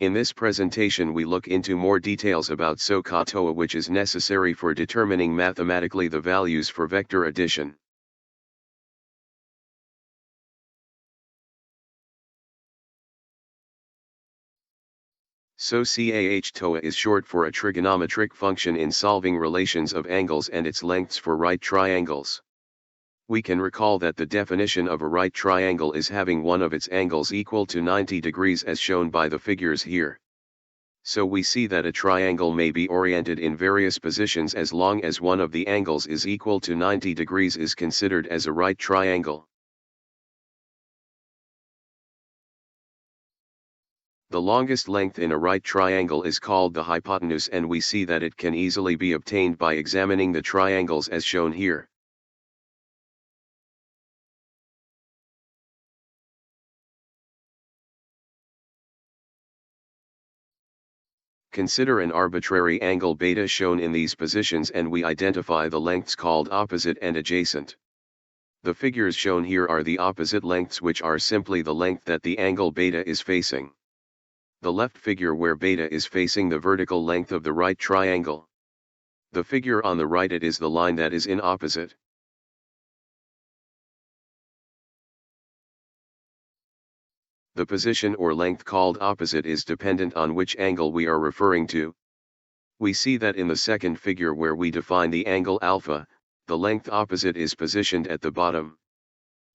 In this presentation we look into more details about SOH CAH TOA, which is necessary for determining mathematically the values for vector addition. SOH CAH TOA is short for a trigonometric function in solving relations of angles and its lengths for right triangles. We can recall that the definition of a right triangle is having one of its angles equal to 90 degrees as shown by the figures here. So we see that a triangle may be oriented in various positions as long as one of the angles is equal to 90 degrees is considered as a right triangle. The longest length in a right triangle is called the hypotenuse, and we see that it can easily be obtained by examining the triangles as shown here. Consider an arbitrary angle beta shown in these positions and we identify the lengths called opposite and adjacent. The figures shown here are the opposite lengths, which are simply the length that the angle beta is facing. The left figure where beta is facing the vertical length of the right triangle. The figure on the right, it is the line that is in opposite. The position or length called opposite is dependent on which angle we are referring to. We see that in the second figure where we define the angle alpha, the length opposite is positioned at the bottom.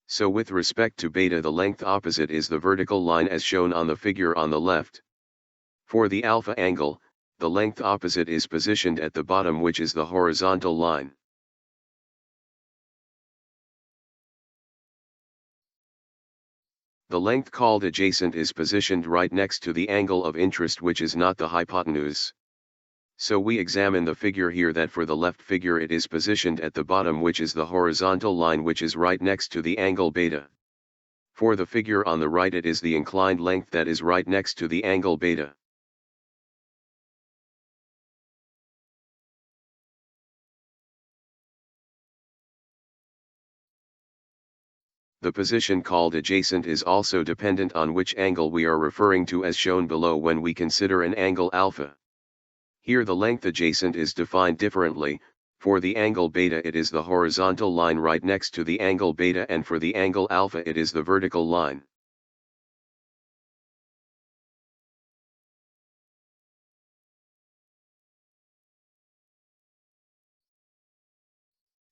So with respect to beta, the length opposite is the vertical line as shown on the figure on the left. For the alpha angle, the length opposite is positioned at the bottom, which is the horizontal line. The length called adjacent is positioned right next to the angle of interest, which is not the hypotenuse. So we examine the figure here that for the left figure it is positioned at the bottom, which is the horizontal line, which is right next to the angle beta. For the figure on the right, it is the inclined length that is right next to the angle beta. The position called adjacent is also dependent on which angle we are referring to as shown below when we consider an angle alpha. Here the length adjacent is defined differently. For the angle beta it is the horizontal line right next to the angle beta, and for the angle alpha it is the vertical line.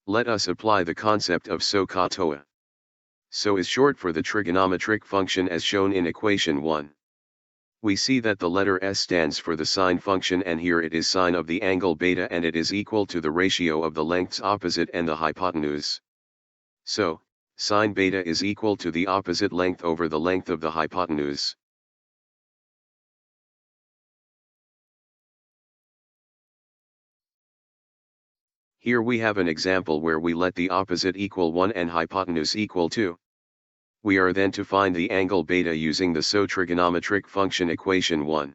Let us apply the concept of SOH CAH TOA. SOH is short for the trigonometric function as shown in equation 1. We see that the letter S stands for the sine function, and here it is sine of the angle beta, and it is equal to the ratio of the lengths opposite and the hypotenuse. So, sine beta is equal to the opposite length over the length of the hypotenuse. Here we have an example where we let the opposite equal 1 and hypotenuse equal 2. We are then to find the angle beta using the SOH trigonometric function equation 1.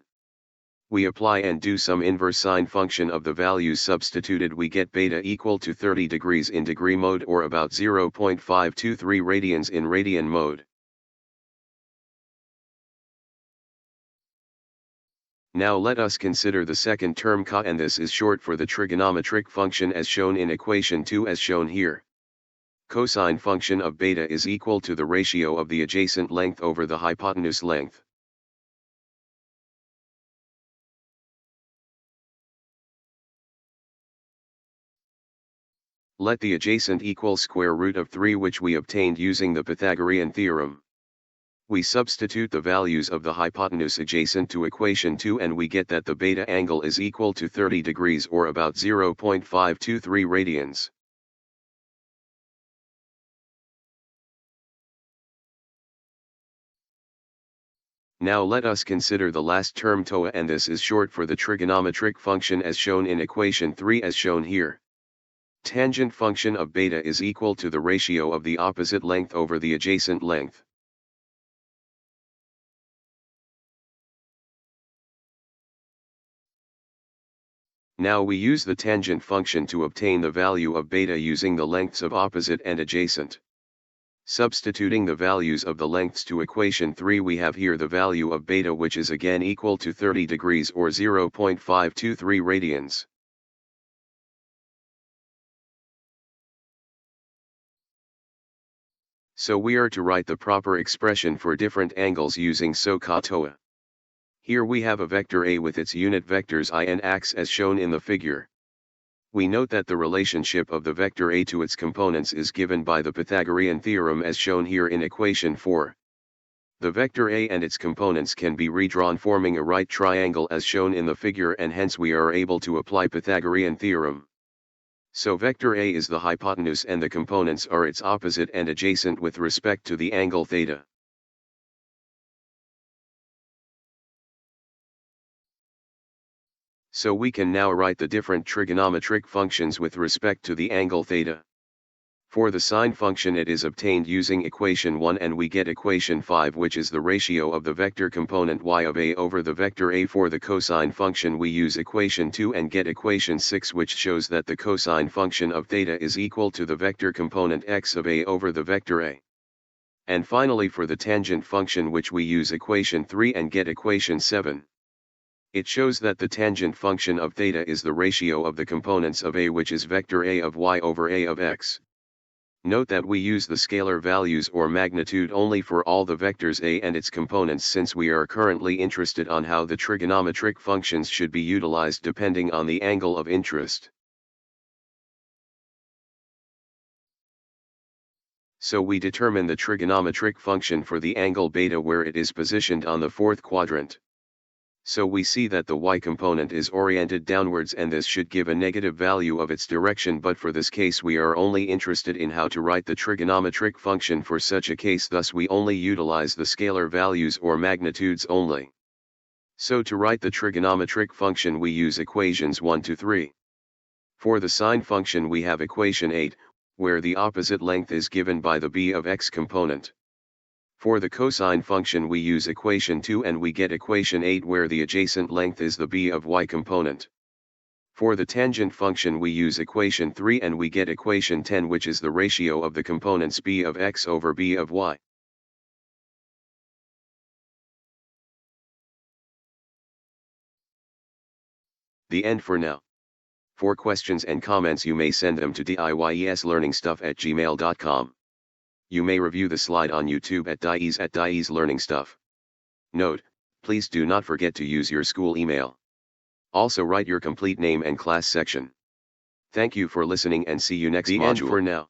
We apply and do some inverse sine function of the values substituted. We get beta equal to 30 degrees in degree mode, or about 0.523 radians in radian mode. Now let us consider the second term CAH, and this is short for the trigonometric function as shown in equation 2 as shown here. Cosine function of beta is equal to the ratio of the adjacent length over the hypotenuse length. Let the adjacent equal square root of 3, which we obtained using the Pythagorean theorem. We substitute the values of the hypotenuse adjacent to equation 2 and we get that the beta angle is equal to 30 degrees or about 0.523 radians. Now let us consider the last term TOA, and this is short for the trigonometric function as shown in equation 3 as shown here. Tangent function of beta is equal to the ratio of the opposite length over the adjacent length. Now we use the tangent function to obtain the value of beta using the lengths of opposite and adjacent. Substituting the values of the lengths to equation 3, we have here the value of beta, which is again equal to 30 degrees or 0.523 radians. So we are to write the proper expression for different angles using SOH CAH TOA. Here we have a vector A with its unit vectors I and x as shown in the figure. We note that the relationship of the vector A to its components is given by the Pythagorean theorem as shown here in equation 4. The vector A and its components can be redrawn forming a right triangle as shown in the figure, and hence we are able to apply Pythagorean theorem. So vector A is the hypotenuse and the components are its opposite and adjacent with respect to the angle theta. So we can now write the different trigonometric functions with respect to the angle theta. For the sine function, it is obtained using equation 1 and we get equation 5, which is the ratio of the vector component y of A over the vector A. For the cosine function we use equation 2 and get equation 6, which shows that the cosine function of theta is equal to the vector component x of A over the vector A. And finally for the tangent function, which we use equation 3 and get equation 7. It shows that the tangent function of theta is the ratio of the components of A, which is vector A of y over A of x. Note that we use the scalar values or magnitude only for all the vectors A and its components, since we are currently interested on how the trigonometric functions should be utilized depending on the angle of interest. So we determine the trigonometric function for the angle beta where it is positioned on the fourth quadrant. So we see that the y component is oriented downwards, and this should give a negative value of its direction, but for this case we are only interested in how to write the trigonometric function for such a case, thus we only utilize the scalar values or magnitudes only. So to write the trigonometric function we use equations 1 to 3. For the sine function we have equation 8, where the opposite length is given by the b of x component. For the cosine function we use equation 2 and we get equation 8, where the adjacent length is the b of y component. For the tangent function we use equation 3 and we get equation 10, which is the ratio of the components b of x over b of y. The end for now. For questions and comments you may send them to diyeslearningstuff@gmail.com. You may review the slide on YouTube at @dies_learningstuff. Note, please do not forget to use your school email. Also write your complete name and class section. Thank you for listening and see you next module. The end for now.